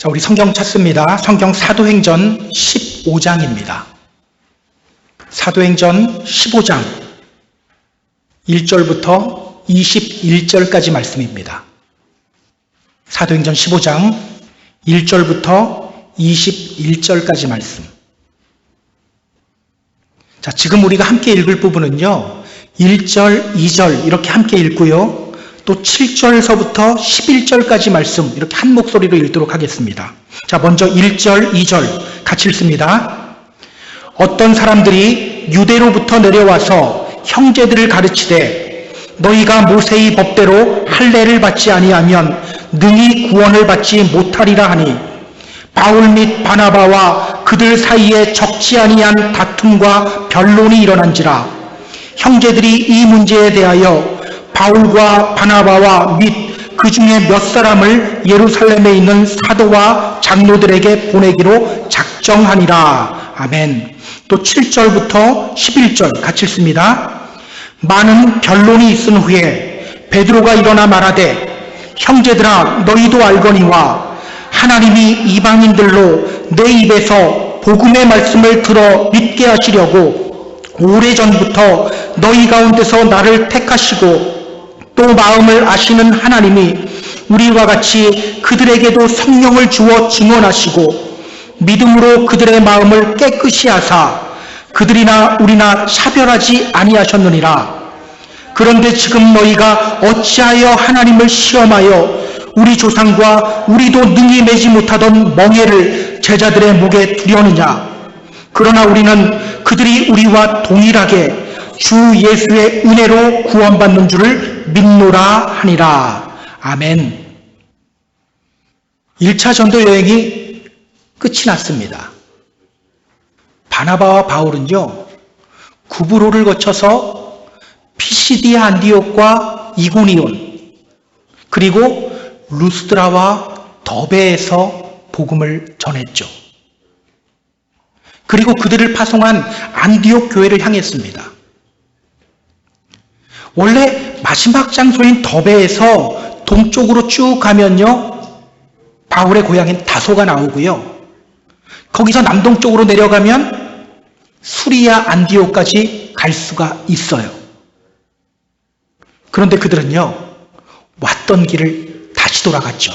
자, 우리 성경 찾습니다. 성경 사도행전 15장입니다. 사도행전 15장 1절부터 21절까지 말씀입니다. 사도행전 15장 1절부터 21절까지 말씀. 자, 지금 우리가 함께 읽을 부분은요, 1절, 2절 이렇게 함께 읽고요, 또 7절서부터 11절까지 말씀 이렇게 한 목소리로 읽도록 하겠습니다. 자, 먼저 1절, 2절 같이 읽습니다. 어떤 사람들이 유대로부터 내려와서 형제들을 가르치되 너희가 모세의 법대로 할례를 받지 아니하면 능히 구원을 받지 못하리라 하니 바울 및 바나바와 그들 사이에 적지 아니한 다툼과 변론이 일어난지라. 형제들이 이 문제에 대하여 바울과 바나바와 및 그 중에 몇 사람을 예루살렘에 있는 사도와 장로들에게 보내기로 작정하니라. 아멘. 또 7절부터 11절 같이 읽습니다. 많은 변론이 있은 후에 베드로가 일어나 말하되 형제들아 너희도 알거니와 하나님이 이방인들로 내 입에서 복음의 말씀을 들어 믿게 하시려고 오래전부터 너희 가운데서 나를 택하시고 또 마음을 아시는 하나님이 우리와 같이 그들에게도 성령을 주어 증언하시고 믿음으로 그들의 마음을 깨끗이 하사 그들이나 우리나 차별하지 아니하셨느니라. 그런데 지금 너희가 어찌하여 하나님을 시험하여 우리 조상과 우리도 능히 매지 못하던 멍에를 제자들의 목에 두려느냐. 그러나 우리는 그들이 우리와 동일하게 주 예수의 은혜로 구원받는 줄을 믿노라 하니라. 아멘. 1차 전도 여행이 끝이 났습니다. 바나바와 바울은요, 구브로를 거쳐서 피시디아 안디옥과 이고니온 그리고 루스드라와 더베에서 복음을 전했죠. 그리고 그들을 파송한 안디옥 교회를 향했습니다. 원래 마지막 장소인 더베에서 동쪽으로 쭉 가면요, 바울의 고향인 다소가 나오고요, 거기서 남동쪽으로 내려가면 수리아 안디옥까지 갈 수가 있어요. 그런데 그들은요, 왔던 길을 다시 돌아갔죠.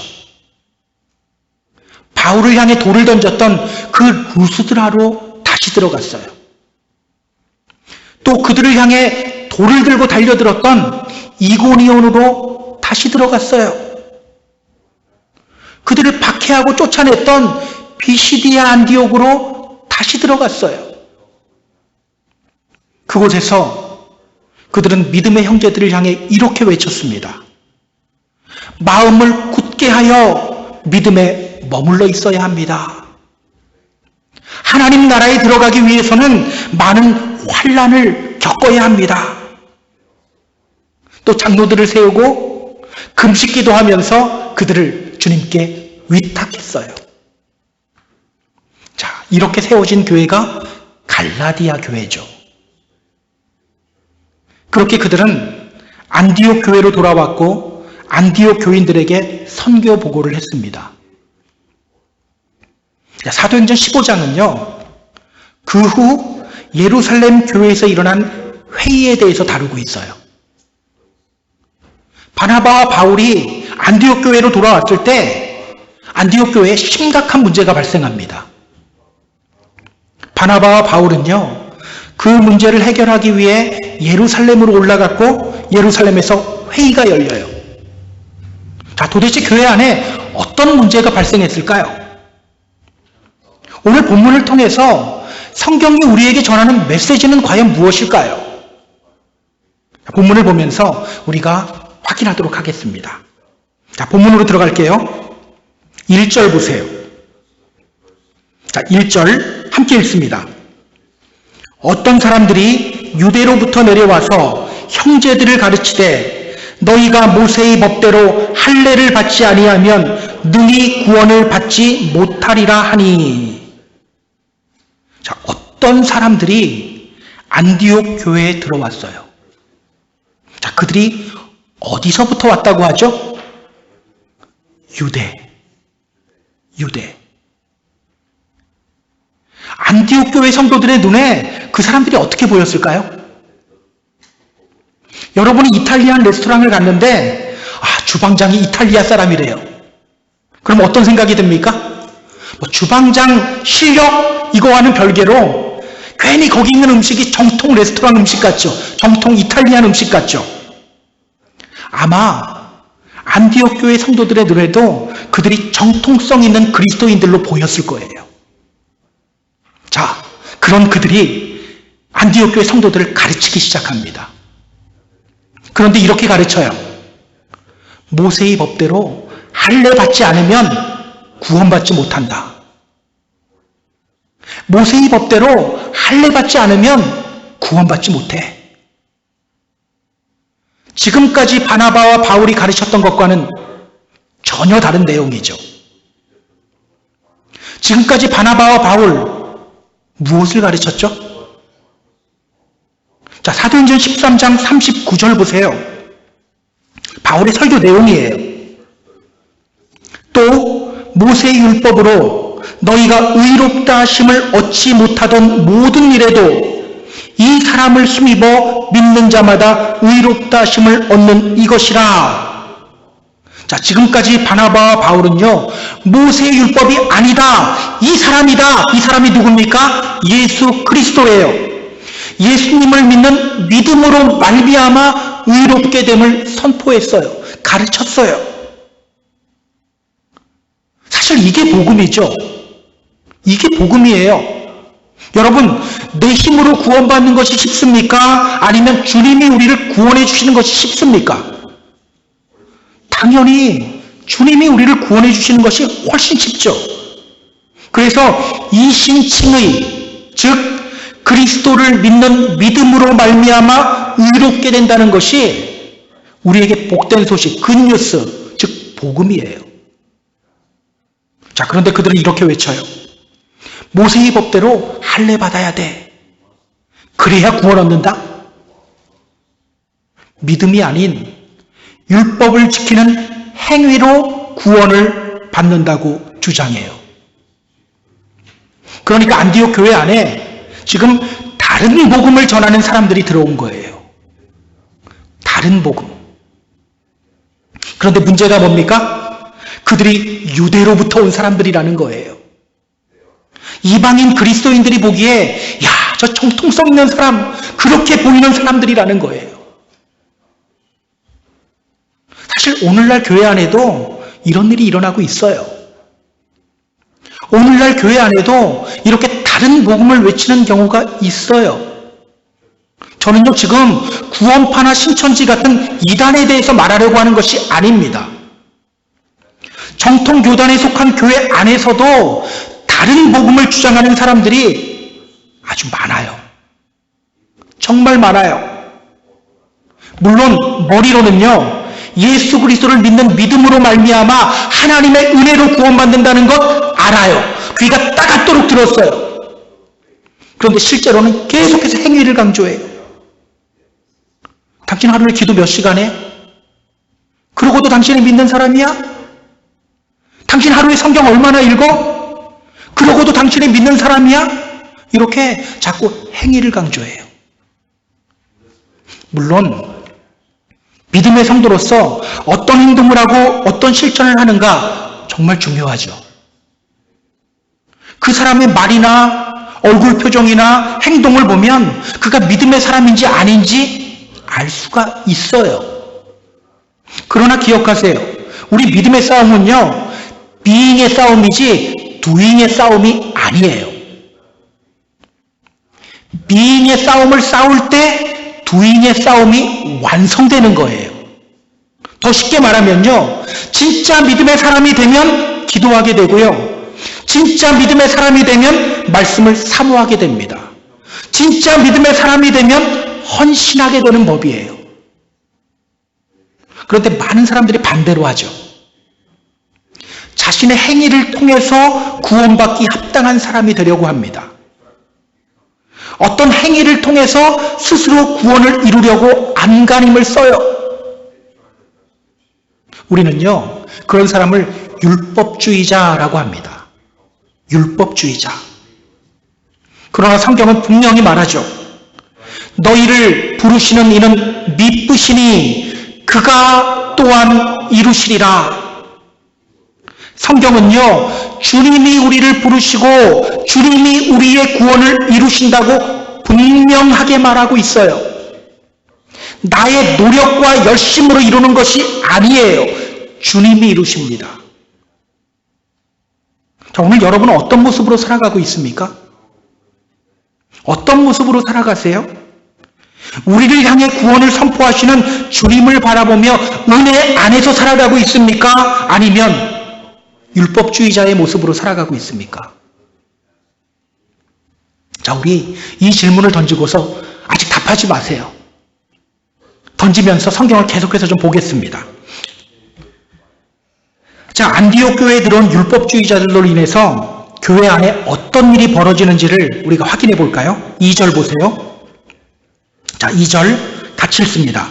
바울을 향해 돌을 던졌던 그 루스드라로 다시 들어갔어요. 또 그들을 향해 돌을 들고 달려들었던 이고니온으로 다시 들어갔어요. 그들을 박해하고 쫓아냈던 피시디아 안디옥으로 다시 들어갔어요. 그곳에서 그들은 믿음의 형제들을 향해 이렇게 외쳤습니다. 마음을 굳게 하여 믿음에 머물러 있어야 합니다. 하나님 나라에 들어가기 위해서는 많은 환난을 겪어야 합니다. 또 장로들을 세우고 금식 기도하면서 그들을 주님께 위탁했어요. 자, 이렇게 세워진 교회가 갈라디아 교회죠. 그렇게 그들은 안디옥 교회로 돌아왔고 안디옥 교인들에게 선교 보고를 했습니다. 사도행전 15장은요, 그 후 예루살렘 교회에서 일어난 회의에 대해서 다루고 있어요. 바나바와 바울이 안디옥 교회로 돌아왔을 때 안디옥 교회에 심각한 문제가 발생합니다. 바나바와 바울은요, 그 문제를 해결하기 위해 예루살렘으로 올라갔고 예루살렘에서 회의가 열려요. 자, 도대체 교회 안에 어떤 문제가 발생했을까요? 오늘 본문을 통해서 성경이 우리에게 전하는 메시지는 과연 무엇일까요? 본문을 보면서 우리가 확인하도록 하겠습니다. 자, 본문으로 들어갈게요. 1절 보세요. 자, 1절 함께 읽습니다. 어떤 사람들이 유대로부터 내려와서 형제들을 가르치되 너희가 모세의 법대로 할례를 받지 아니하면 능히 구원을 받지 못하리라 하니. 자, 어떤 사람들이 안디옥 교회에 들어왔어요. 자, 그들이 어디서부터 왔다고 하죠? 유대. 안디옥 교회 성도들의 눈에 그 사람들이 어떻게 보였을까요? 여러분이 이탈리안 레스토랑을 갔는데 주방장이 이탈리아 사람이래요. 그럼 어떤 생각이 듭니까? 주방장 실력 이거와는 별개로 괜히 거기 있는 음식이 정통 레스토랑 음식 같죠. 정통 이탈리안 음식 같죠. 아마 안디옥 교회 성도들의 눈에도 그들이 정통성 있는 그리스도인들로 보였을 거예요. 자, 그런 그들이 안디옥 교회 성도들을 가르치기 시작합니다. 그런데 이렇게 가르쳐요. 모세의 법대로 할례 받지 않으면 구원받지 못한다. 모세의 법대로 할례 받지 않으면 구원받지 못해. 지금까지 바나바와 바울이 가르쳤던 것과는 전혀 다른 내용이죠. 지금까지 바나바와 바울 무엇을 가르쳤죠? 자, 사도행전 13장 39절 보세요. 바울의 설교 내용이에요. 또 모세의 율법으로 너희가 의롭다 하심을 얻지 못하던 모든 일에도 이 사람을 힘입어 믿는 자마다 의롭다 하심을 얻는 이것이라. 자, 지금까지 바나바와 바울은요, 모세의 율법이 아니다. 이 사람이다. 이 사람이 누굽니까? 예수 그리스도예요. 예수님을 믿는 믿음으로 말미암아 의롭게 됨을 선포했어요. 가르쳤어요. 사실 이게 복음이죠. 이게 복음이에요. 여러분, 내 힘으로 구원받는 것이 쉽습니까? 아니면 주님이 우리를 구원해 주시는 것이 쉽습니까? 당연히 주님이 우리를 구원해 주시는 것이 훨씬 쉽죠. 그래서 이신칭의, 즉 그리스도를 믿는 믿음으로 말미암아 의롭게 된다는 것이 우리에게 복된 소식, 굿뉴스, 즉 복음이에요. 자, 그런데 그들은 이렇게 외쳐요. 모세의 법대로 할례 받아야 돼. 그래야 구원 얻는다? 믿음이 아닌 율법을 지키는 행위로 구원을 받는다고 주장해요. 그러니까 안디옥 교회 안에 지금 다른 복음을 전하는 사람들이 들어온 거예요. 다른 복음. 그런데 문제가 뭡니까? 그들이 유대로부터 온 사람들이라는 거예요. 이방인 그리스도인들이 보기에 저 정통성 있는 사람, 그렇게 보이는 사람들이라는 거예요. 사실 오늘날 교회 안에도 이런 일이 일어나고 있어요. 오늘날 교회 안에도 이렇게 다른 복음을 외치는 경우가 있어요. 저는요, 지금 구원파나 신천지 같은 이단에 대해서 말하려고 하는 것이 아닙니다. 정통 교단에 속한 교회 안에서도 다른 복음을 주장하는 사람들이 아주 많아요. 정말 많아요. 물론 머리로는요, 예수 그리스도를 믿는 믿음으로 말미암아 하나님의 은혜로 구원받는다는 것 알아요. 귀가 따갑도록 들었어요. 그런데 실제로는 계속해서 행위를 강조해요. 당신 하루에 기도 몇 시간 해? 그러고도 당신이 믿는 사람이야? 당신 하루에 성경 얼마나 읽어? 그러고도 당신이 믿는 사람이야? 이렇게 자꾸 행위를 강조해요. 물론 믿음의 성도로서 어떤 행동을 하고 어떤 실천을 하는가 정말 중요하죠. 그 사람의 말이나 얼굴 표정이나 행동을 보면 그가 믿음의 사람인지 아닌지 알 수가 있어요. 그러나 기억하세요. 우리 믿음의 싸움은요, being의 싸움이지 doing의 싸움이 아니에요. being의 싸움을 싸울 때 doing의 싸움이 완성되는 거예요. 더 쉽게 말하면요, 진짜 믿음의 사람이 되면 기도하게 되고요, 진짜 믿음의 사람이 되면 말씀을 사모하게 됩니다. 진짜 믿음의 사람이 되면 헌신하게 되는 법이에요. 그런데 많은 사람들이 반대로 하죠. 자신의 행위를 통해서 구원받기 합당한 사람이 되려고 합니다. 어떤 행위를 통해서 스스로 구원을 이루려고 안간힘을 써요. 우리는요, 그런 사람을 율법주의자라고 합니다. 율법주의자. 그러나 성경은 분명히 말하죠. 너희를 부르시는 이는 미쁘시니 그가 또한 이루시리라. 성경은요, 주님이 우리를 부르시고 주님이 우리의 구원을 이루신다고 분명하게 말하고 있어요. 나의 노력과 열심으로 이루는 것이 아니에요. 주님이 이루십니다. 자, 오늘 여러분은 어떤 모습으로 살아가고 있습니까? 어떤 모습으로 살아가세요? 우리를 향해 구원을 선포하시는 주님을 바라보며 은혜 안에서 살아가고 있습니까? 아니면 율법주의자의 모습으로 살아가고 있습니까? 자, 우리 이 질문을 던지고서 아직 답하지 마세요. 던지면서 성경을 계속해서 좀 보겠습니다. 자, 안디옥 교회에 들어온 율법주의자들로 인해서 교회 안에 어떤 일이 벌어지는지를 우리가 확인해 볼까요? 2절 보세요. 자, 2절 같이 읽습니다.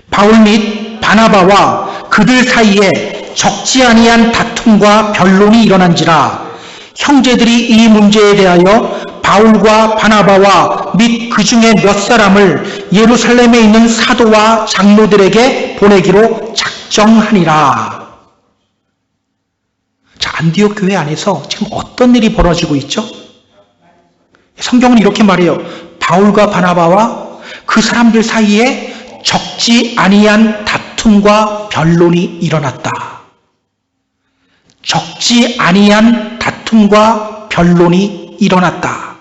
바울 및 바나바와 그들 사이에 적지 아니한 다툼과 변론이 일어난지라 형제들이 이 문제에 대하여 바울과 바나바와 및 그 중에 몇 사람을 예루살렘에 있는 사도와 장로들에게 보내기로 작정하니라. 자, 안디옥 교회 안에서 지금 어떤 일이 벌어지고 있죠? 성경은 이렇게 말해요. 바울과 바나바와 그 사람들 사이에 적지 아니한 다툼과 변론이 일어났다. 적지 아니한 다툼과 변론이 일어났다.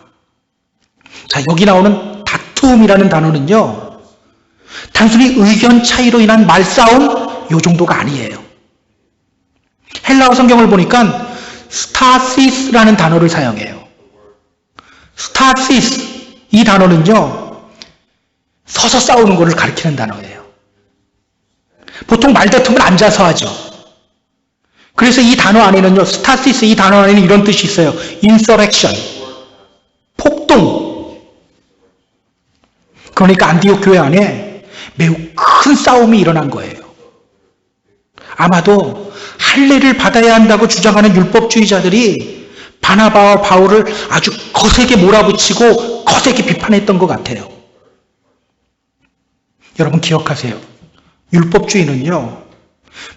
자, 여기 나오는 다툼이라는 단어는요, 단순히 의견 차이로 인한 말싸움, 요 정도가 아니에요. 헬라어 성경을 보니까 스타시스라는 단어를 사용해요. 스타시스, 이 단어는요, 서서 싸우는 것을 가리키는 단어예요. 보통 말다툼을 앉아서 하죠. 그래서 이 단어 안에는요, 스타시스 이 단어 안에는 이런 뜻이 있어요. insurrection, 폭동. 그러니까 안디옥 교회 안에 매우 큰 싸움이 일어난 거예요. 아마도 할례를 받아야 한다고 주장하는 율법주의자들이 바나바와 바울을 아주 거세게 몰아붙이고 거세게 비판했던 것 같아요. 여러분 기억하세요. 율법주의는요,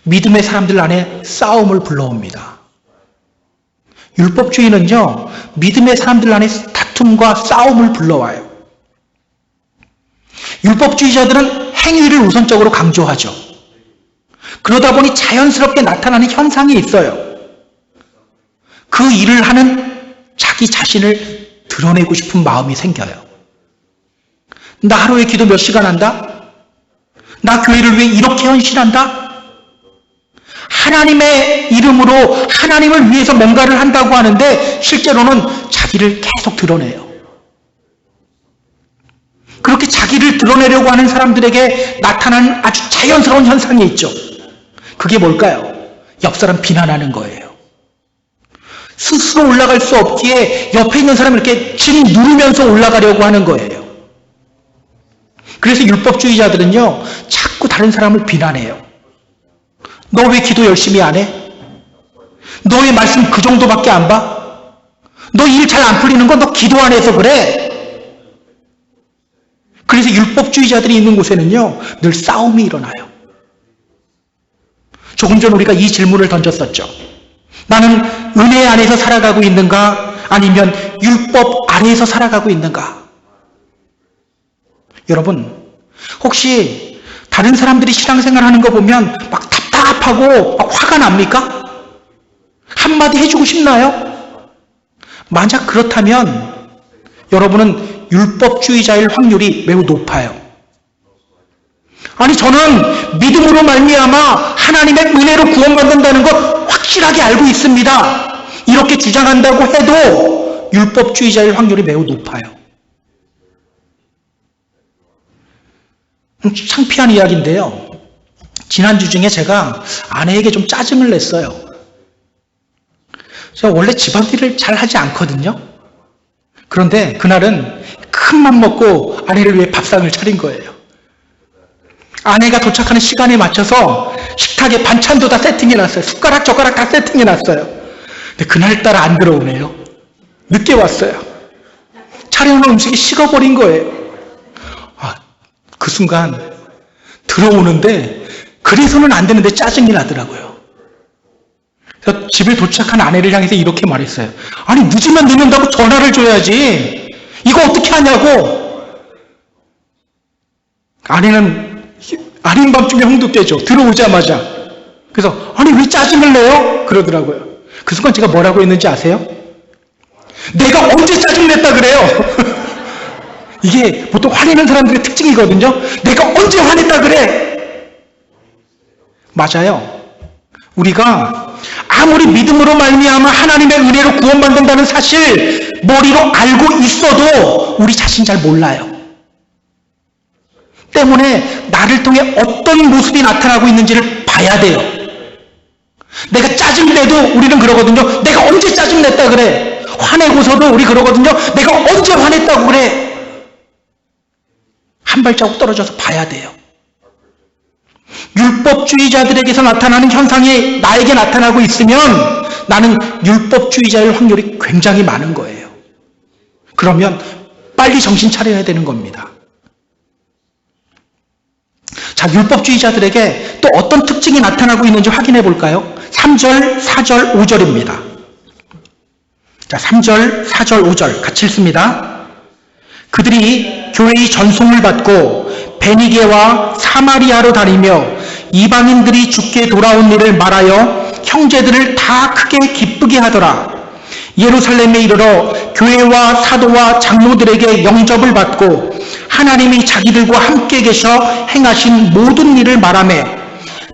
믿음의 사람들 안에 싸움을 불러옵니다. 율법주의는요, 믿음의 사람들 안에 다툼과 싸움을 불러와요. 율법주의자들은 행위를 우선적으로 강조하죠. 그러다 보니 자연스럽게 나타나는 현상이 있어요. 그 일을 하는 자기 자신을 드러내고 싶은 마음이 생겨요. 나 하루에 기도 몇 시간 한다? 나 교회를 위해 이렇게 헌신한다? 하나님의 이름으로 하나님을 위해서 뭔가를 한다고 하는데 실제로는 자기를 계속 드러내요. 그렇게 자기를 드러내려고 하는 사람들에게 나타나는 아주 자연스러운 현상이 있죠. 그게 뭘까요? 옆 사람 비난하는 거예요. 스스로 올라갈 수 없기에 옆에 있는 사람을 이렇게 등 누르면서 올라가려고 하는 거예요. 그래서 율법주의자들은요, 자꾸 다른 사람을 비난해요. 너 왜 기도 열심히 안 해? 너 왜 말씀 그 정도밖에 안 봐? 너 일 잘 안 풀리는 건 너 기도 안 해서 그래? 그래서 율법주의자들이 있는 곳에는요, 늘 싸움이 일어나요. 조금 전 우리가 이 질문을 던졌었죠. 나는 은혜 안에서 살아가고 있는가? 아니면 율법 아래에서 살아가고 있는가? 여러분, 혹시 다른 사람들이 신앙생활 하는 거 보면 막 답답하고 막 화가 납니까? 한마디 해주고 싶나요? 만약 그렇다면 여러분은 율법주의자일 확률이 매우 높아요. 아니, 저는 믿음으로 말미암아 하나님의 은혜로 구원받는다는 것 확실하게 알고 있습니다. 이렇게 주장한다고 해도 율법주의자일 확률이 매우 높아요. 창피한 이야기인데요. 지난주 중에 제가 아내에게 좀 짜증을 냈어요. 제가 원래 집안일을 잘 하지 않거든요. 그런데 그날은 큰 맘 먹고 아내를 위해 밥상을 차린 거예요. 아내가 도착하는 시간에 맞춰서 식탁에 반찬도 다 세팅해놨어요. 숟가락, 젓가락 다 세팅해놨어요. 근데 그날따라 안 들어오네요. 늦게 왔어요. 차려놓은 음식이 식어버린 거예요. 그 순간 들어오는데 그래서는 안 되는데 짜증이 나더라고요. 그래서 집에 도착한 아내를 향해서 이렇게 말했어요. 아니 늦으면 늦는다고 전화를 줘야지. 이거 어떻게 하냐고. 아내는 아닌 밤중에 홍두깨죠. 들어오자마자. 그래서 아니 왜 짜증을 내요? 그러더라고요. 그 순간 제가 뭐라고 했는지 아세요? 내가 언제 짜증냈다 그래요? 이게 보통 화내는 사람들의 특징이거든요. 내가 언제 화냈다 그래? 맞아요. 우리가 아무리 믿음으로 말미암아 하나님의 은혜로 구원받는다는 사실 머리로 알고 있어도 우리 자신 잘 몰라요. 때문에 나를 통해 어떤 모습이 나타나고 있는지를 봐야 돼요. 내가 짜증내도 우리는 그러거든요. 내가 언제 짜증냈다 그래? 화내고서도 우리 그러거든요. 내가 언제 화냈다고 그래? 한 발자국 떨어져서 봐야 돼요. 율법주의자들에게서 나타나는 현상이 나에게 나타나고 있으면 나는 율법주의자일 확률이 굉장히 많은 거예요. 그러면 빨리 정신 차려야 되는 겁니다. 자, 율법주의자들에게 또 어떤 특징이 나타나고 있는지 확인해 볼까요? 3절, 4절, 5절입니다. 자, 3절, 4절, 5절 같이 읽습니다. 그들이 교회의 전송을 받고 베니게와 사마리아로 다니며 이방인들이 주께 돌아온 일을 말하여 형제들을 다 크게 기쁘게 하더라. 예루살렘에 이르러 교회와 사도와 장로들에게 영접을 받고 하나님이 자기들과 함께 계셔 행하신 모든 일을 말하며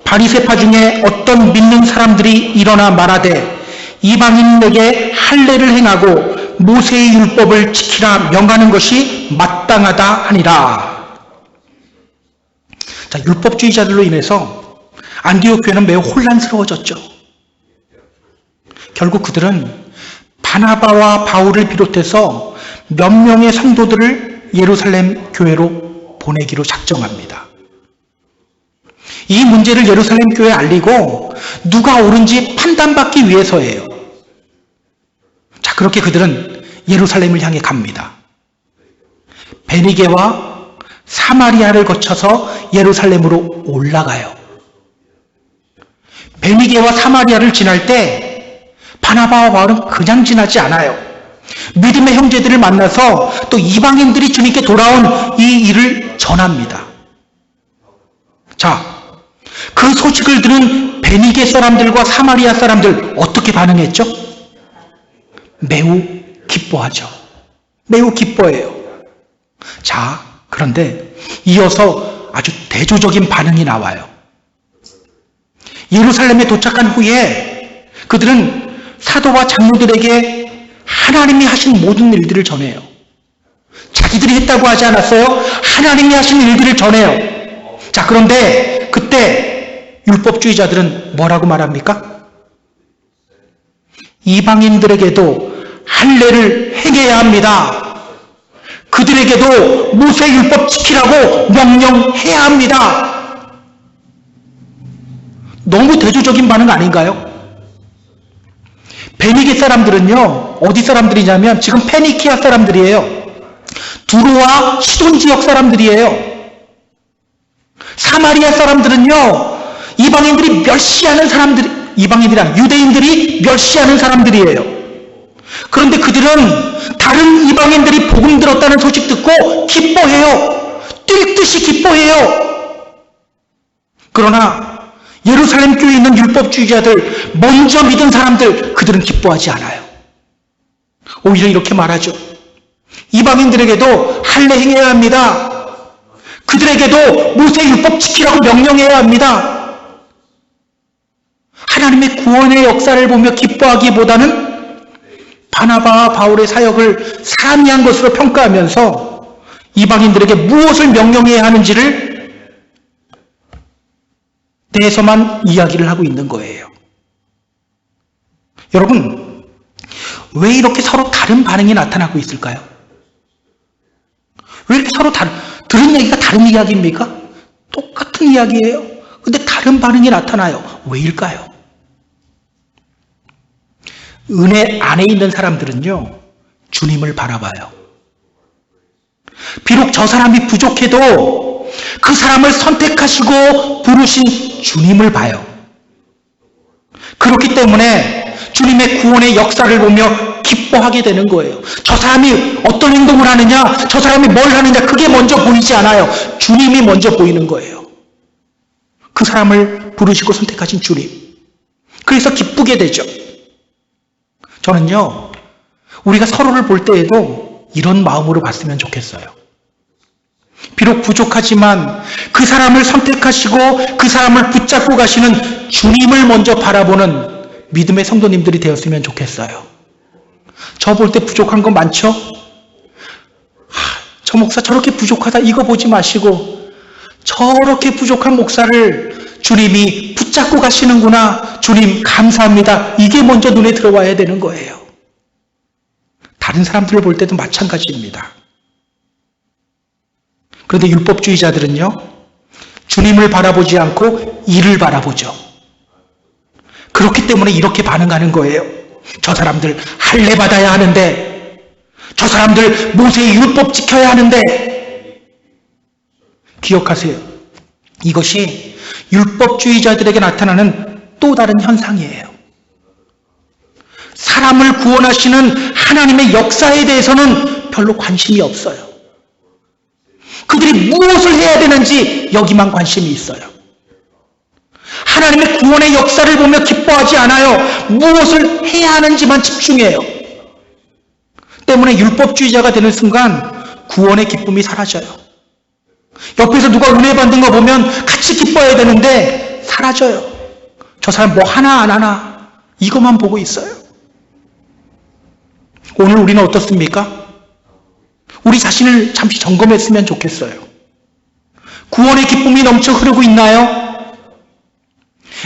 바리새파 중에 어떤 믿는 사람들이 일어나 말하되 이방인에게 할례를 행하고 모세의 율법을 지키라 명하는 것이 마땅하다 하니라. 자, 율법주의자들로 인해서 안디옥 교회는 매우 혼란스러워졌죠. 결국 그들은 바나바와 바울을 비롯해서 몇 명의 성도들을 예루살렘 교회로 보내기로 작정합니다. 이 문제를 예루살렘 교회에 알리고 누가 옳은지 판단받기 위해서예요. 자, 그렇게 그들은 예루살렘을 향해 갑니다. 베니게와 사마리아를 거쳐서 예루살렘으로 올라가요. 베니게와 사마리아를 지날 때 바나바와 바울은 그냥 지나지 않아요. 믿음의 형제들을 만나서 또 이방인들이 주님께 돌아온 이 일을 전합니다. 자, 그 소식을 들은 베니게 사람들과 사마리아 사람들 어떻게 반응했죠? 매우 기뻐하죠. 매우 기뻐해요. 자, 그런데 이어서 아주 대조적인 반응이 나와요. 예루살렘에 도착한 후에 그들은 사도와 장로들에게 하나님이 하신 모든 일들을 전해요. 자기들이 했다고 하지 않았어요. 하나님이 하신 일들을 전해요. 자, 그런데 그때 율법주의자들은 뭐라고 말합니까? 이방인들에게도 할례를 행해야 합니다. 그들에게도 모세 율법 지키라고 명령해야 합니다. 너무 대조적인 반응 아닌가요? 베니게 사람들은요, 어디 사람들이냐면 지금 페니키아 사람들이에요. 두로와 시돈 지역 사람들이에요. 사마리아 사람들은요, 이방인들이 멸시하는 사람들, 이방인들이 아니라 유대인들이 멸시하는 사람들이에요. 그런데 그들은 다른 이방인들이 복음 들었다는 소식 듣고 기뻐해요. 뛸 듯이 기뻐해요. 그러나 예루살렘 교회에 있는 율법주의자들, 먼저 믿은 사람들, 그들은 기뻐하지 않아요. 오히려 이렇게 말하죠. 이방인들에게도 할례 행해야 합니다. 그들에게도 모세 율법 지키라고 명령해야 합니다. 하나님의 구원의 역사를 보며 기뻐하기보다는 바나바와 바울의 사역을 사미한 것으로 평가하면서 이방인들에게 무엇을 명령해야 하는지를 대해서만 이야기를 하고 있는 거예요. 여러분, 왜 이렇게 서로 다른 반응이 나타나고 있을까요? 왜 이렇게 서로 들은 얘기가 다른 이야기입니까? 똑같은 똑같은 이야기예요. 근데 다른 반응이 나타나요. 왜일까요? 은혜 안에 있는 사람들은요, 주님을 바라봐요. 비록 저 사람이 부족해도 그 사람을 선택하시고 부르신 주님을 봐요. 그렇기 때문에 주님의 구원의 역사를 보며 기뻐하게 되는 거예요. 저 사람이 어떤 행동을 하느냐, 저 사람이 뭘 하느냐, 그게 먼저 보이지 않아요. 주님이 먼저 보이는 거예요. 그 사람을 부르시고 선택하신 주님. 그래서 기쁘게 되죠. 저는요, 우리가 서로를 볼 때에도 이런 마음으로 봤으면 좋겠어요. 비록 부족하지만 그 사람을 선택하시고 그 사람을 붙잡고 가시는 주님을 먼저 바라보는 믿음의 성도님들이 되었으면 좋겠어요. 저 볼 때 부족한 거 많죠? 저 목사 저렇게 부족하다 이거 보지 마시고 저렇게 부족한 목사를 주님이 붙잡고 가시는구나. 주님 감사합니다. 이게 먼저 눈에 들어와야 되는 거예요. 다른 사람들을 볼 때도 마찬가지입니다. 그런데 율법주의자들은요, 주님을 바라보지 않고 일을 바라보죠. 그렇기 때문에 이렇게 반응하는 거예요. 저 사람들 할례 받아야 하는데, 저 사람들 모세의 율법 지켜야 하는데. 기억하세요. 이것이 율법주의자들에게 나타나는 또 다른 현상이에요. 사람을 구원하시는 하나님의 역사에 대해서는 별로 관심이 없어요. 그들이 무엇을 해야 되는지 여기만 관심이 있어요. 하나님의 구원의 역사를 보며 기뻐하지 않아요. 무엇을 해야 하는지만 집중해요. 때문에 율법주의자가 되는 순간 구원의 기쁨이 사라져요. 옆에서 누가 은혜 받는 거 보면 같이 기뻐해야 되는데 사라져요. 저 사람 뭐 하나 안 하나 이것만 보고 있어요. 오늘 우리는 어떻습니까? 우리 자신을 잠시 점검했으면 좋겠어요. 구원의 기쁨이 넘쳐 흐르고 있나요?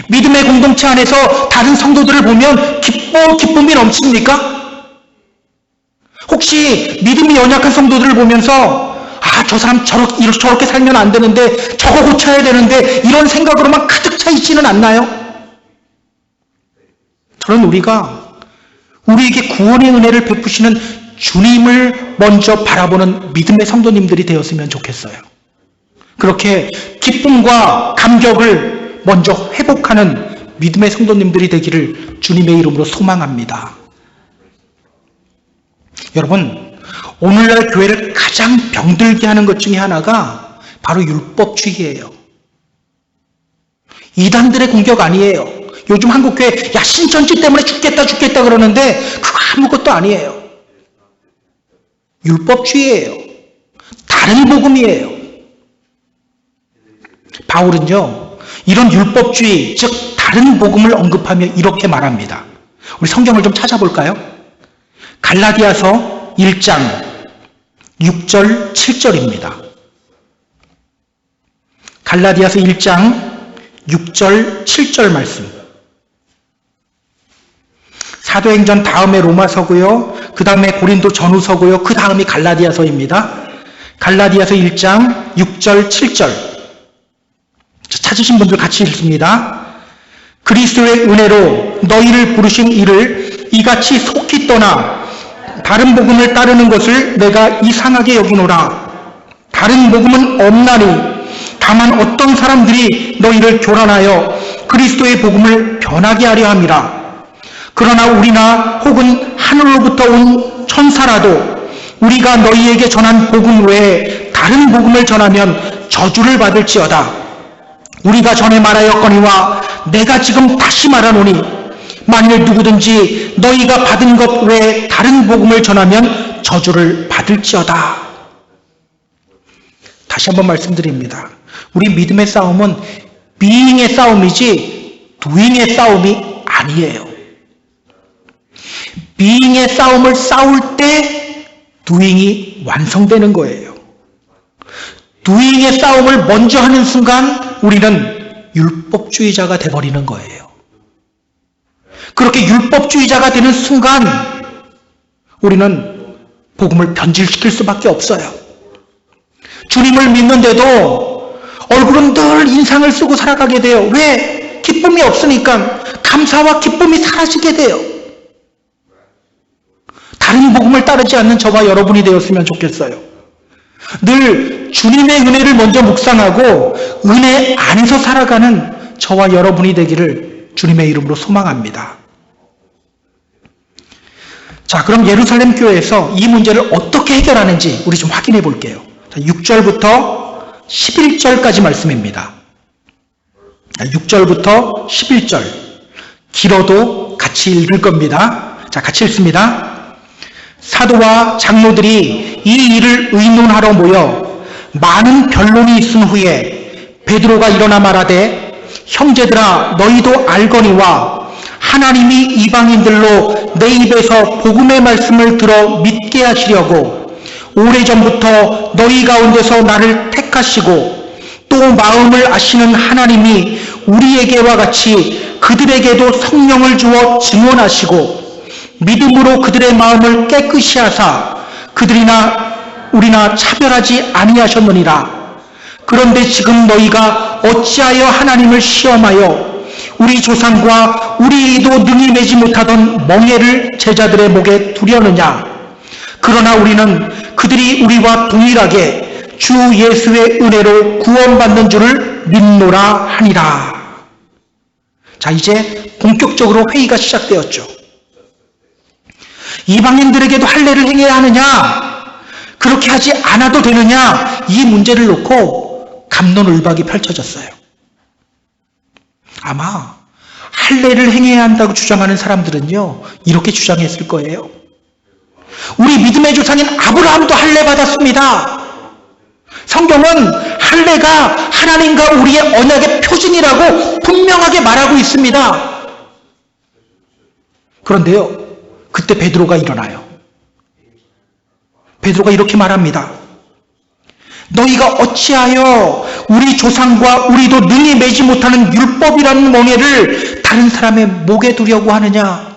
믿음의 공동체 안에서 다른 성도들을 보면 기쁨이 넘칩니까? 혹시 믿음이 연약한 성도들을 보면서 저 사람 저렇게 살면 안 되는데 저거 고쳐야 되는데 이런 생각으로만 가득 차 있지는 않나요? 저는 우리에게 구원의 은혜를 베푸시는 주님을 먼저 바라보는 믿음의 성도님들이 되었으면 좋겠어요. 그렇게 기쁨과 감격을 먼저 회복하는 믿음의 성도님들이 되기를 주님의 이름으로 소망합니다. 여러분, 오늘날 교회를 가장 병들게 하는 것 중에 하나가 바로 율법주의예요. 이단들의 공격 아니에요. 요즘 한국교회 신천지 때문에 죽겠다 그러는데 그거 아무것도 아니에요. 율법주의예요. 다른 복음이에요. 바울은요, 이런 율법주의, 즉 다른 복음을 언급하며 이렇게 말합니다. 우리 성경을 좀 찾아볼까요? 갈라디아서 1장 6절 7절입니다. 갈라디아서 1장 6절 7절 말씀. 사도행전 다음에 로마서고요. 그 다음에 고린도 전후서고요. 그 다음이 갈라디아서입니다. 갈라디아서 1장 6절 7절. 찾으신 분들 같이 읽습니다. 그리스도의 은혜로 너희를 부르신 이를 이같이 속히 떠나 다른 복음을 따르는 것을 내가 이상하게 여기노라. 다른 복음은 없나니 다만 어떤 사람들이 너희를 교란하여 그리스도의 복음을 변하게 하려 함이라. 그러나 우리나 혹은 하늘로부터 온 천사라도 우리가 너희에게 전한 복음 외에 다른 복음을 전하면 저주를 받을지어다. 우리가 전에 말하였거니와 내가 지금 다시 말하노니 만일 누구든지 너희가 받은 것 외에 다른 복음을 전하면 저주를 받을지어다. 다시 한번 말씀드립니다. 우리 믿음의 싸움은 being의 싸움이지 doing의 싸움이 아니에요. being의 싸움을 싸울 때 doing이 완성되는 거예요. doing의 싸움을 먼저 하는 순간 우리는 율법주의자가 돼버리는 거예요. 그렇게 율법주의자가 되는 순간 우리는 복음을 변질시킬 수밖에 없어요. 주님을 믿는데도 얼굴은 늘 인상을 쓰고 살아가게 돼요. 왜? 기쁨이 없으니까 감사와 기쁨이 사라지게 돼요. 다른 복음을 따르지 않는 저와 여러분이 되었으면 좋겠어요. 늘 주님의 은혜를 먼저 묵상하고 은혜 안에서 살아가는 저와 여러분이 되기를 주님의 이름으로 소망합니다. 자, 그럼 예루살렘 교회에서 이 문제를 어떻게 해결하는지 우리 좀 확인해 볼게요. 6절부터 11절까지 말씀입니다. 6절부터 11절. 길어도 같이 읽을 겁니다. 자, 같이 읽습니다. 사도와 장로들이 이 일을 의논하러 모여 많은 변론이 있은 후에 베드로가 일어나 말하되, 형제들아, 너희도 알거니와 하나님이 이방인들로 내 입에서 복음의 말씀을 들어 믿게 하시려고 오래전부터 너희 가운데서 나를 택하시고 또 마음을 아시는 하나님이 우리에게와 같이 그들에게도 성령을 주어 증언하시고 믿음으로 그들의 마음을 깨끗이 하사 그들이나 우리나 차별하지 아니하셨느니라. 그런데 지금 너희가 어찌하여 하나님을 시험하여 우리 조상과 우리도 능히 매지 못하던 멍에를 제자들의 목에 두려느냐. 그러나 우리는 그들이 우리와 동일하게 주 예수의 은혜로 구원받는 줄을 믿노라 하니라. 자, 이제 본격적으로 회의가 시작되었죠. 이방인들에게도 할례를 행해야 하느냐, 그렇게 하지 않아도 되느냐, 이 문제를 놓고 갑론을박이 펼쳐졌어요. 아마 할례를 행해야 한다고 주장하는 사람들은요, 이렇게 주장했을 거예요. 우리 믿음의 조상인 아브라함도 할례 받았습니다. 성경은 할례가 하나님과 우리의 언약의 표징이라고 분명하게 말하고 있습니다. 그런데요, 그때 베드로가 일어나요. 베드로가 이렇게 말합니다. 너희가 어찌하여 우리 조상과 우리도 능히 매지 못하는 율법이라는 멍에를 다른 사람의 목에 두려고 하느냐.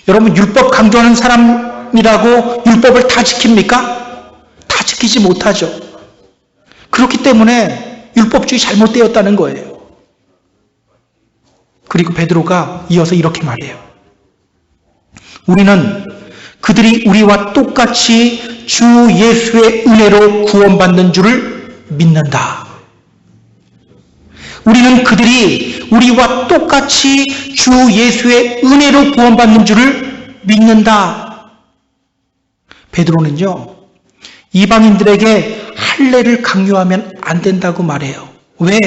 여러분, 율법 강조하는 사람이라고 율법을 다 지킵니까? 다 지키지 못하죠. 그렇기 때문에 율법주의 잘못되었다는 거예요. 그리고 베드로가 이어서 이렇게 말해요. 우리는 그들이 우리와 똑같이 주 예수의 은혜로 구원받는 줄을 믿는다. 우리는 그들이 우리와 똑같이 주 예수의 은혜로 구원받는 줄을 믿는다. 베드로는요, 이방인들에게 할례를 강요하면 안 된다고 말해요. 왜?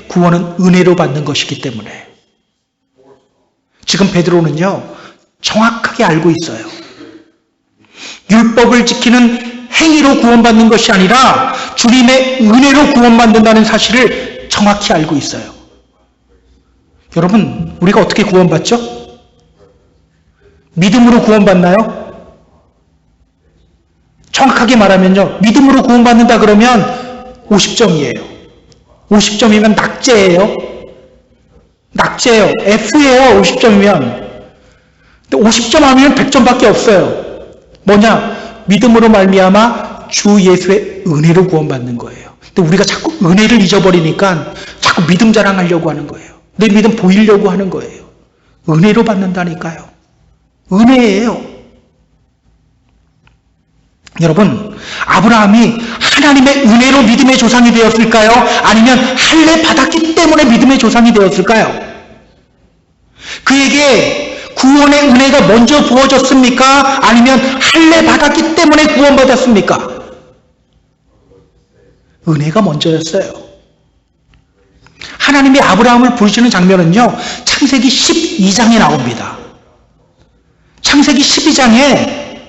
구원은 은혜로 받는 것이기 때문에. 지금 베드로는요, 정확하게 알고 있어요. 율법을 지키는 행위로 구원받는 것이 아니라 주님의 은혜로 구원받는다는 사실을 정확히 알고 있어요. 여러분, 우리가 어떻게 구원받죠? 믿음으로 구원받나요? 정확하게 말하면요, 믿음으로 구원받는다 그러면 50점이에요. 50점이면 낙제예요. 낙제예요. F예요. 50점이면. 근데 50점 하면 100점밖에 없어요. 뭐냐? 믿음으로 말미암아 주 예수의 은혜로 구원받는 거예요. 근데 우리가 자꾸 은혜를 잊어버리니까 자꾸 믿음 자랑하려고 하는 거예요. 내 믿음 보이려고 하는 거예요. 은혜로 받는다니까요. 은혜예요. 여러분, 아브라함이 하나님의 은혜로 믿음의 조상이 되었을까요? 아니면 할례 받았기 때문에 믿음의 조상이 되었을까요? 그에게 구원의 은혜가 먼저 부어졌습니까? 아니면 할례 받았기 때문에 구원받았습니까? 은혜가 먼저였어요. 하나님이 아브라함을 부르시는 장면은요, 창세기 12장에 나옵니다. 창세기 12장에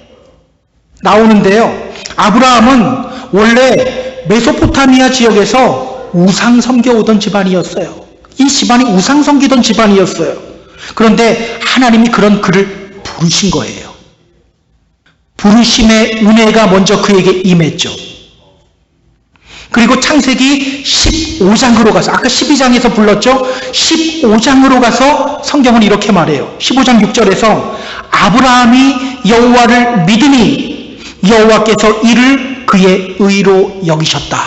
나오는데요, 아브라함은 원래 메소포타미아 지역에서 우상 섬겨오던 집안이었어요. 이 집안이 우상 섬기던 집안이었어요. 그런데 하나님이 그런 그를 부르신 거예요. 부르심의 은혜가 먼저 그에게 임했죠. 그리고 창세기 15장으로 가서, 아까 12장에서 불렀죠? 15장으로 가서 성경은 이렇게 말해요. 15장 6절에서 아브라함이 여호와를 믿으니 여호와께서 이를 그의 의로 여기셨다.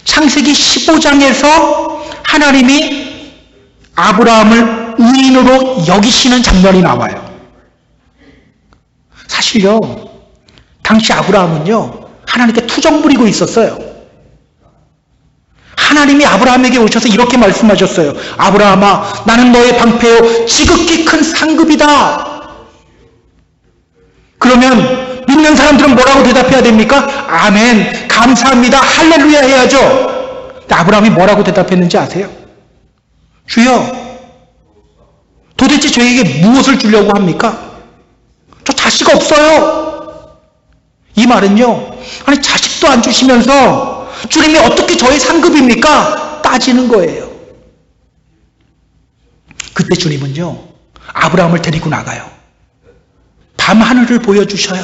창세기 15장에서 하나님이 아브라함을 의인으로 여기시는 장면이 나와요. 사실요, 당시 아브라함은요, 하나님께 투정 부리고 있었어요. 하나님이 아브라함에게 오셔서 이렇게 말씀하셨어요. 아브라함아, 나는 너의 방패요 지극히 큰 상급이다. 그러면 믿는 사람들은 뭐라고 대답해야 됩니까? 아멘, 감사합니다, 할렐루야 해야죠. 근데 아브라함이 뭐라고 대답했는지 아세요? 주여, 도대체 저에게 무엇을 주려고 합니까? 저 자식 없어요. 이 말은요, 아니 자식도 안 주시면서 주님이 어떻게 저의 상급입니까? 따지는 거예요. 그때 주님은요, 아브라함을 데리고 나가요. 밤하늘을 보여주셔요.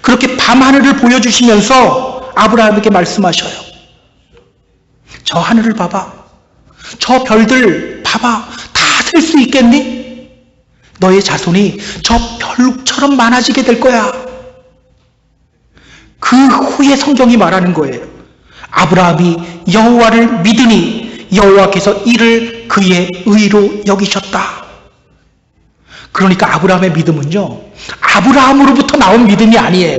그렇게 밤하늘을 보여주시면서 아브라함에게 말씀하셔요. 저 하늘을 봐봐. 저 별들 봐봐. 다 셀 수 있겠니? 너의 자손이 저 별처럼 많아지게 될 거야. 그 후에 성경이 말하는 거예요. 아브라함이 여호와를 믿으니 여호와께서 이를 그의 의로 여기셨다. 그러니까 아브라함의 믿음은요, 아브라함으로부터 나온 믿음이 아니에요.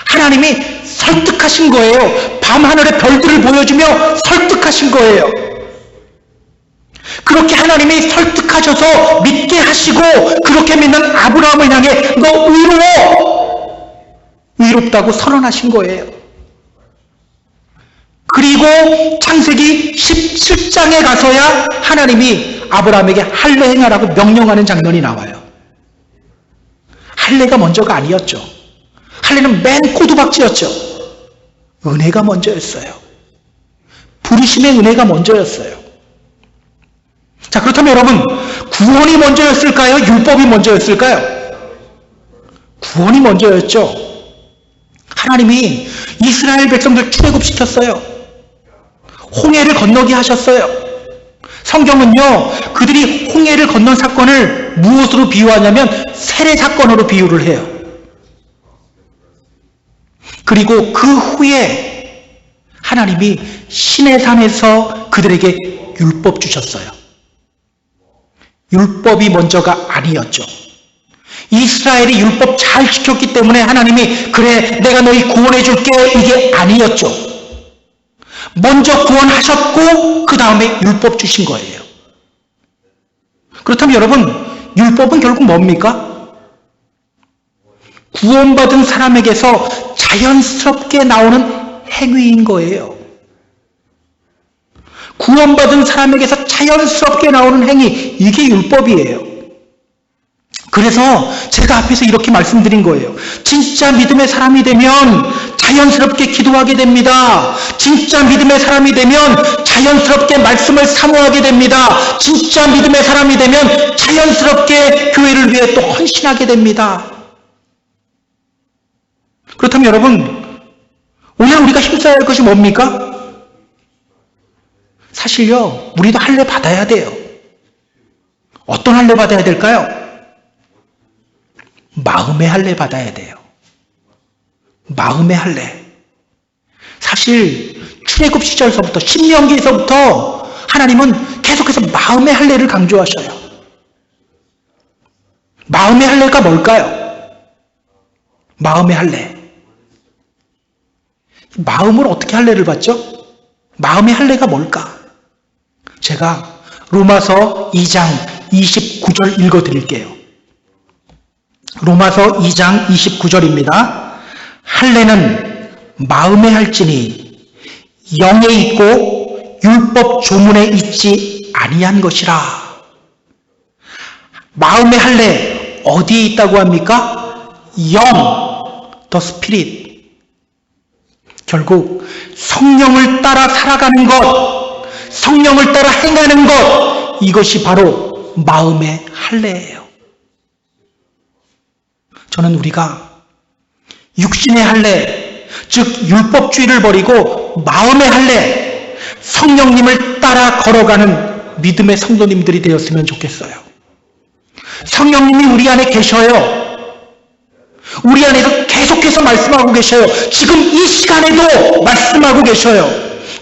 하나님이 설득하신 거예요. 밤하늘의 별들을 보여주며 설득하신 거예요. 그렇게 하나님이 설득하셔서 믿게 하시고 그렇게 믿는 아브라함을 향해 너 의로워! 의롭다고 선언하신 거예요. 그리고 창세기 17장에 가서야 하나님이 아브라함에게 할례 행하라고 명령하는 장면이 나와요. 할례가 먼저가 아니었죠. 할례는 맨 꼬두박지였죠. 은혜가 먼저였어요. 부르심의 은혜가 먼저였어요. 자, 그렇다면 여러분, 구원이 먼저였을까요? 율법이 먼저였을까요? 구원이 먼저였죠. 하나님이 이스라엘 백성들 출애굽시켰어요. 홍해를 건너게 하셨어요. 성경은요, 그들이 홍해를 건넌 사건을 무엇으로 비유하냐면 세례 사건으로 비유를 해요. 그리고 그 후에 하나님이 시내산에서 그들에게 율법 주셨어요. 율법이 먼저가 아니었죠. 이스라엘이 율법 잘 지켰기 때문에 하나님이 그래 내가 너희 구원해 줄게 이게 아니었죠. 먼저 구원하셨고 그 다음에 율법 주신 거예요. 그렇다면 여러분, 율법은 결국 뭡니까? 구원받은 사람에게서 자연스럽게 나오는 행위인 거예요. 구원받은 사람에게서 자연스럽게 나오는 행위, 이게 율법이에요. 그래서 제가 앞에서 이렇게 말씀드린 거예요. 진짜 믿음의 사람이 되면 자연스럽게 기도하게 됩니다. 진짜 믿음의 사람이 되면 자연스럽게 말씀을 사모하게 됩니다. 진짜 믿음의 사람이 되면 자연스럽게 교회를 위해 또 헌신하게 됩니다. 그렇다면 여러분, 오늘 우리가 힘써야 할 것이 뭡니까? 사실요, 우리도 할례 받아야 돼요. 어떤 할례 받아야 될까요? 마음의 할례 받아야 돼요. 마음의 할례. 사실 출애굽 시절서부터 신명기에서부터 하나님은 계속해서 마음의 할례를 강조하셔요. 마음의 할례가 뭘까요? 마음의 할례. 마음으로 어떻게 할례를 받죠? 마음의 할례가 뭘까? 제가 로마서 2장 29절 읽어드릴게요. 로마서 2장 29절입니다. 할례는 마음에 할지니 영에 있고 율법 조문에 있지 아니한 것이라. 마음의 할례 어디에 있다고 합니까? 영, the spirit. 결국 성령을 따라 살아가는 것, 성령을 따라 행하는 것, 이것이 바로 마음의 할례예요. 저는 우리가 육신의 할례, 즉 율법주의를 버리고 마음의 할례, 성령님을 따라 걸어가는 믿음의 성도님들이 되었으면 좋겠어요. 성령님이 우리 안에 계셔요. 우리 안에서 계속해서 말씀하고 계셔요. 지금 이 시간에도 말씀하고 계셔요.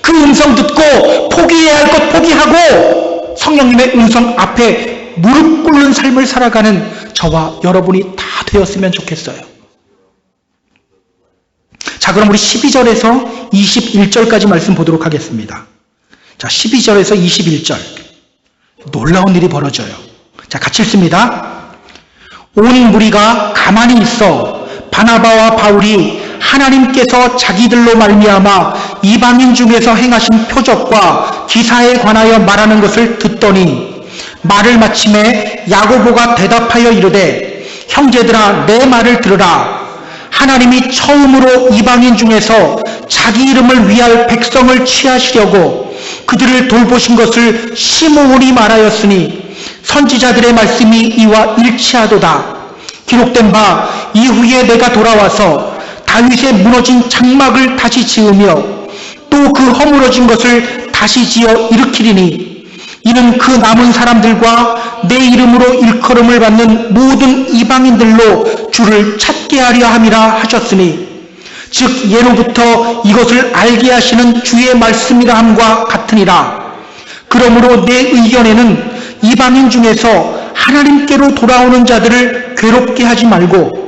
그 음성 듣고 포기해야 할 것 포기하고 성령님의 음성 앞에 무릎 꿇는 삶을 살아가는 저와 여러분이 다 되었으면 좋겠어요. 자, 그럼 우리 12절에서 21절까지 말씀 보도록 하겠습니다. 자, 12절에서 21절. 놀라운 일이 벌어져요. 자, 같이 읽습니다. 온 무리가 가만히 있어 바나바와 바울이 하나님께서 자기들로 말미암아 이방인 중에서 행하신 표적과 기사에 관하여 말하는 것을 듣더니 말을 마침에 야고보가 대답하여 이르되 형제들아 내 말을 들으라. 하나님이 처음으로 이방인 중에서 자기 이름을 위할 백성을 취하시려고 그들을 돌보신 것을 시므온이 말하였으니 선지자들의 말씀이 이와 일치하도다. 기록된 바 이후에 내가 돌아와서 다윗의 무너진 장막을 다시 지으며 또 그 허물어진 것을 다시 지어 일으키리니 이는 그 남은 사람들과 내 이름으로 일컬음을 받는 모든 이방인들로 주를 찾게 하려 함이라 하셨으니 즉 예로부터 이것을 알게 하시는 주의 말씀이라 함과 같으니라. 그러므로 내 의견에는 이방인 중에서 하나님께로 돌아오는 자들을 괴롭게 하지 말고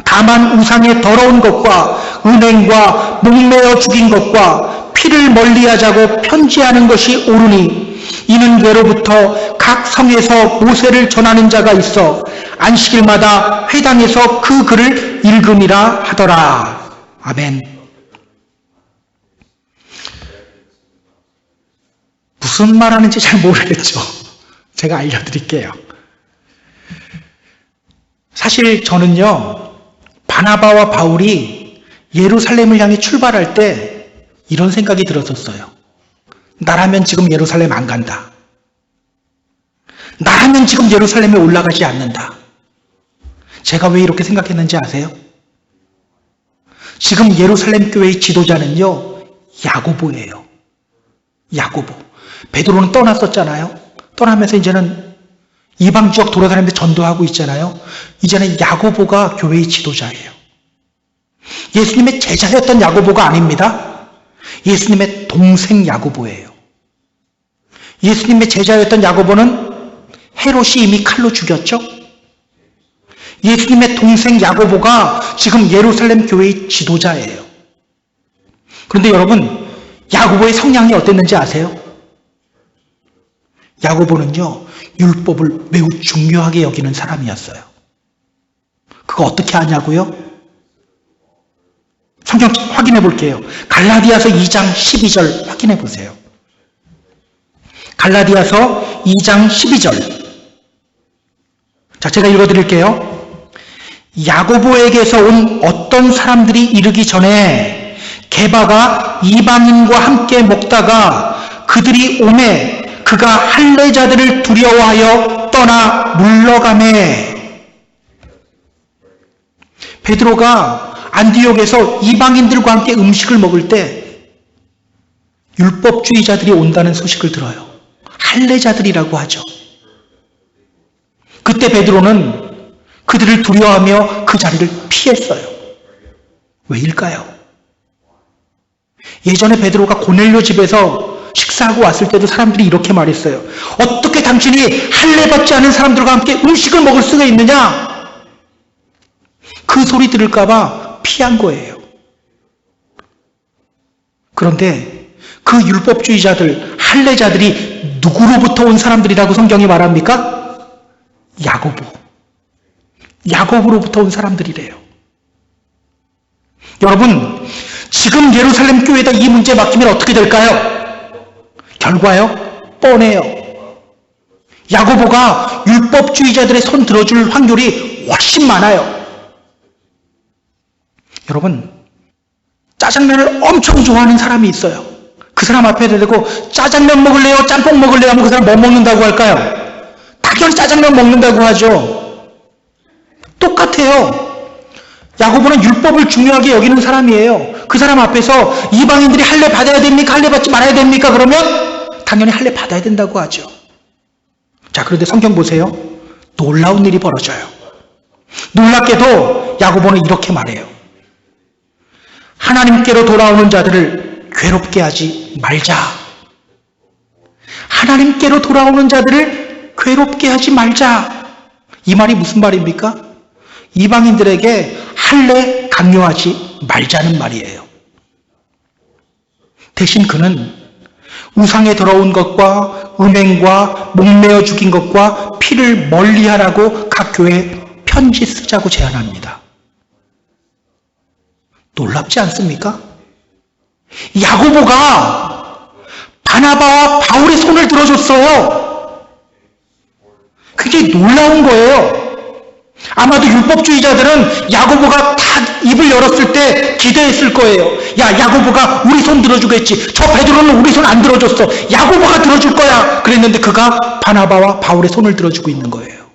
다만 우상의 더러운 것과 은행과 목매어 죽인 것과 피를 멀리하자고 편지하는 것이 옳으니 이는 예로부터 각 성에서 모세를 전하는 자가 있어 안식일마다 회당에서 그 글을 읽음이라 하더라. 아멘. 무슨 말하는지 잘 모르겠죠. 제가 알려드릴게요. 사실 저는요, 바나바와 바울이 예루살렘을 향해 출발할 때 이런 생각이 들었었어요. 나라면 지금 예루살렘 안 간다. 나라면 지금 예루살렘에 올라가지 않는다. 제가 왜 이렇게 생각했는지 아세요? 지금 예루살렘 교회의 지도자는요, 야고보예요. 야고보. 베드로는 떠났었잖아요. 떠나면서 이제는 이방 지역 돌아다니면서 전도하고 있잖아요. 이제는 야고보가 교회의 지도자예요. 예수님의 제자였던 야고보가 아닙니다. 예수님의 동생 야고보예요. 예수님의 제자였던 야고보는 헤롯이 이미 칼로 죽였죠. 예수님의 동생 야고보가 지금 예루살렘 교회의 지도자예요. 그런데 여러분, 야고보의 성향이 어땠는지 아세요? 야고보는요, 율법을 매우 중요하게 여기는 사람이었어요. 그거 어떻게 아냐고요? 성경 확인해 볼게요. 갈라디아서 2장 12절 확인해 보세요. 갈라디아서 2장 12절. 자, 제가 읽어 드릴게요. 야고보에게서 온 어떤 사람들이 이르기 전에 게바가 이방인과 함께 먹다가 그들이 오매 그가 할례자들을 두려워하여 떠나 물러가매. 베드로가 안디옥에서 이방인들과 함께 음식을 먹을 때 율법주의자들이 온다는 소식을 들어요. 할례자들이라고 하죠. 그때 베드로는 그들을 두려워하며 그 자리를 피했어요. 왜일까요? 예전에 베드로가 고넬료 집에서 식사하고 왔을 때도 사람들이 이렇게 말했어요. 어떻게 당신이 할례받지 않은 사람들과 함께 음식을 먹을 수가 있느냐? 그 소리 들을까 봐 피한 거예요. 그런데 그 율법주의자들, 할례자들이 누구로부터 온 사람들이라고 성경이 말합니까? 야고보. 야고보로부터 온 사람들이래요. 여러분, 지금 예루살렘 교회에다 이 문제 맡기면 어떻게 될까요? 결과요? 뻔해요. 야고보가 율법주의자들의 손 들어줄 확률이 훨씬 많아요. 여러분, 짜장면을 엄청 좋아하는 사람이 있어요. 그 사람 앞에 대고 짜장면 먹을래요? 짬뽕 먹을래요? 하면 그 사람 뭐 먹는다고 할까요? 당연히 짜장면 먹는다고 하죠. 똑같아요. 야고보는 율법을 중요하게 여기는 사람이에요. 그 사람 앞에서 이방인들이 할례 받아야 됩니까? 할례 받지 말아야 됩니까? 그러면 당연히 할례 받아야 된다고 하죠. 자, 그런데 성경 보세요. 놀라운 일이 벌어져요. 놀랍게도 야고보는 이렇게 말해요. 하나님께로 돌아오는 자들을 괴롭게 하지 말자. 하나님께로 돌아오는 자들을 괴롭게 하지 말자. 이 말이 무슨 말입니까? 이방인들에게 할례 강요하지 말자는 말이에요. 대신 그는 우상에 더러운 것과 음행과 목매어 죽인 것과 피를 멀리하라고 각 교회에 편지 쓰자고 제안합니다. 놀랍지 않습니까? 야고보가 바나바와 바울의 손을 들어줬어요. 굉장히 놀라운 거예요. 아마도 율법주의자들은 야고보가 딱 입을 열었을 때 기대했을 거예요. 야, 야고보가 우리 손 들어주겠지. 저 베드로는 우리 손 안 들어줬어. 야고보가 들어줄 거야. 그랬는데 그가 바나바와 바울의 손을 들어주고 있는 거예요.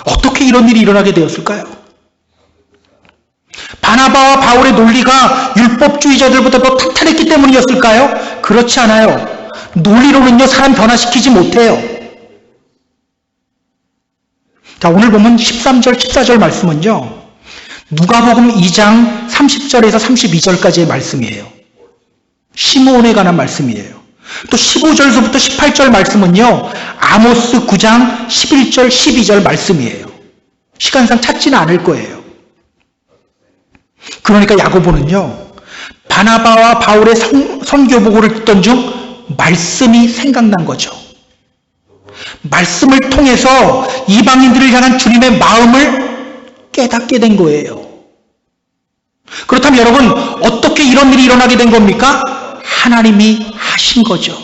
어떻게 이런 일이 일어나게 되었을까요? 바나바와 바울의 논리가 율법주의자들보다 더 탄탄했기 때문이었을까요? 그렇지 않아요. 논리로는요, 사람 변화시키지 못해요. 자, 오늘 보면 13절, 14절 말씀은요, 누가복음 2장 30절에서 32절까지의 말씀이에요. 시므온에 관한 말씀이에요. 또 15절부터 18절 말씀은요, 아모스 9장 11절, 12절 말씀이에요. 시간상 찾지는 않을 거예요. 그러니까 야고보는요, 바나바와 바울의 선교보고를 듣던 중 말씀이 생각난 거죠. 말씀을 통해서 이방인들을 향한 주님의 마음을 깨닫게 된 거예요. 그렇다면 여러분, 어떻게 이런 일이 일어나게 된 겁니까? 하나님이 하신 거죠.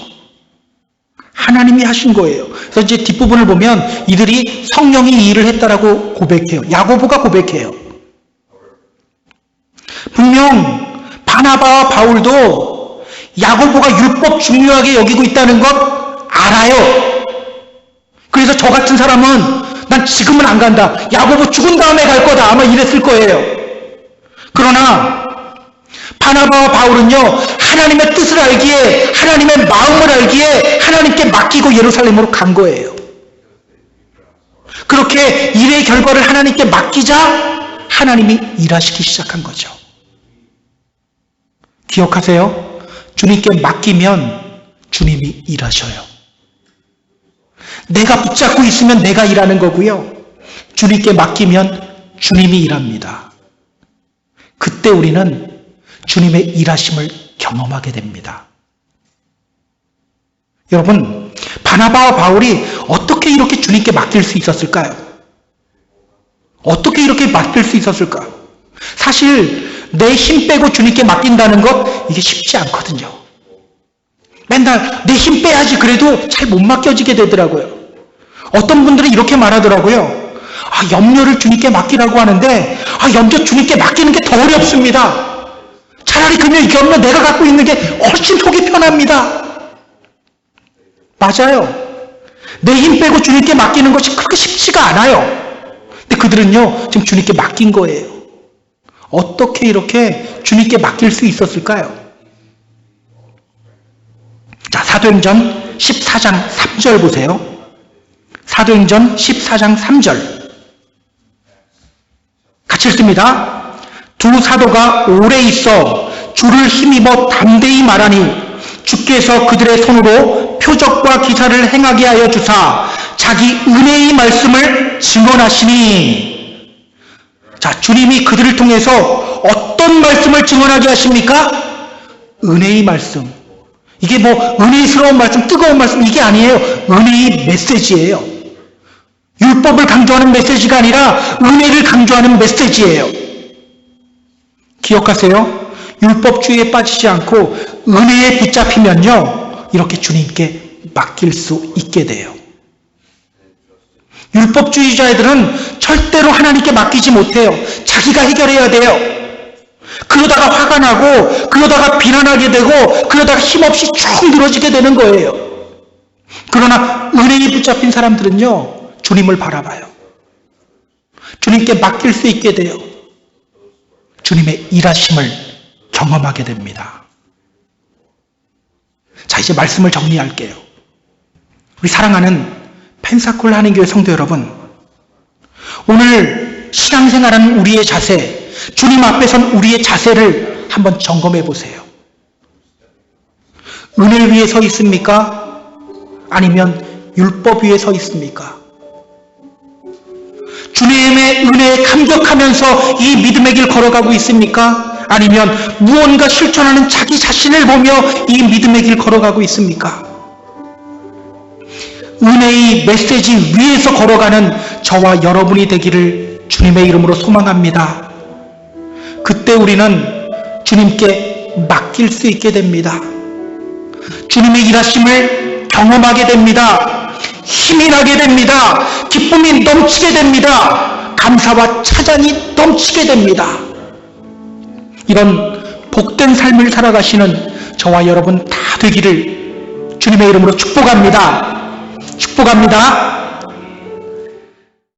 하나님이 하신 거예요. 그래서 이제 뒷부분을 보면 이들이 성령이 이 일을 했다라고 고백해요. 야고보가 고백해요. 분명 바나바와 바울도 야고보가 율법 중요하게 여기고 있다는 것 알아요. 그래서 저 같은 사람은 난 지금은 안 간다. 야고보 죽은 다음에 갈 거다. 아마 이랬을 거예요. 그러나 바나바와 바울은요, 하나님의 뜻을 알기에, 하나님의 마음을 알기에 하나님께 맡기고 예루살렘으로 간 거예요. 그렇게 일의 결과를 하나님께 맡기자 하나님이 일하시기 시작한 거죠. 기억하세요. 주님께 맡기면 주님이 일하셔요. 내가 붙잡고 있으면 내가 일하는 거고요. 주님께 맡기면 주님이 일합니다. 그때 우리는 주님의 일하심을 경험하게 됩니다. 여러분, 바나바와 바울이 어떻게 이렇게 주님께 맡길 수 있었을까요? 어떻게 이렇게 맡길 수 있었을까요? 사실 내 힘 빼고 주님께 맡긴다는 것, 이게 쉽지 않거든요. 맨날 내 힘 빼야지 그래도 잘 못 맡겨지게 되더라고요. 어떤 분들은 이렇게 말하더라고요. 염려를 주님께 맡기라고 하는데 염려 주님께 맡기는 게 더 어렵습니다. 차라리 그냥 이 염려 내가 갖고 있는 게 훨씬 속이 편합니다. 맞아요. 내 힘 빼고 주님께 맡기는 것이 그렇게 쉽지가 않아요. 근데 그들은요, 지금 주님께 맡긴 거예요. 어떻게 이렇게 주님께 맡길 수 있었을까요? 자, 사도행전 14장 3절 보세요. 사도행전 14장 3절. 같이 읽습니다. 두 사도가 오래 있어 주를 힘입어 담대히 말하니 주께서 그들의 손으로 표적과 기사를 행하게 하여 주사 자기 은혜의 말씀을 증언하시니. 자, 주님이 그들을 통해서 어떤 말씀을 증언하게 하십니까? 은혜의 말씀. 이게 뭐 은혜스러운 말씀, 뜨거운 말씀, 이게 아니에요. 은혜의 메시지예요. 율법을 강조하는 메시지가 아니라 은혜를 강조하는 메시지예요. 기억하세요. 율법주의에 빠지지 않고 은혜에 붙잡히면요, 이렇게 주님께 맡길 수 있게 돼요. 율법주의자들은 절대로 하나님께 맡기지 못해요. 자기가 해결해야 돼요. 그러다가 화가 나고, 그러다가 비난하게 되고, 그러다가 힘없이 쭉 늘어지게 되는 거예요. 그러나 은혜에 붙잡힌 사람들은요, 주님을 바라봐요. 주님께 맡길 수 있게 돼요. 주님의 일하심을 경험하게 됩니다. 자, 이제 말씀을 정리할게요. 우리 사랑하는 펜사콜 한인교회 성도 여러분, 오늘 신앙생활하는 우리의 자세, 주님 앞에 선 우리의 자세를 한번 점검해 보세요. 은혜 위에 서 있습니까? 아니면 율법 위에 서 있습니까? 주님의 은혜에 감격하면서 이 믿음의 길 걸어가고 있습니까? 아니면 무언가 실천하는 자기 자신을 보며 이 믿음의 길 걸어가고 있습니까? 은혜의 메시지 위에서 걸어가는 저와 여러분이 되기를 주님의 이름으로 소망합니다. 그때 우리는 주님께 맡길 수 있게 됩니다. 주님의 일하심을 경험하게 됩니다. 힘이 나게 됩니다. 기쁨이 넘치게 됩니다. 감사와 찬양이 넘치게 됩니다. 이런 복된 삶을 살아가시는 저와 여러분 다 되기를 주님의 이름으로 축복합니다. 축복합니다.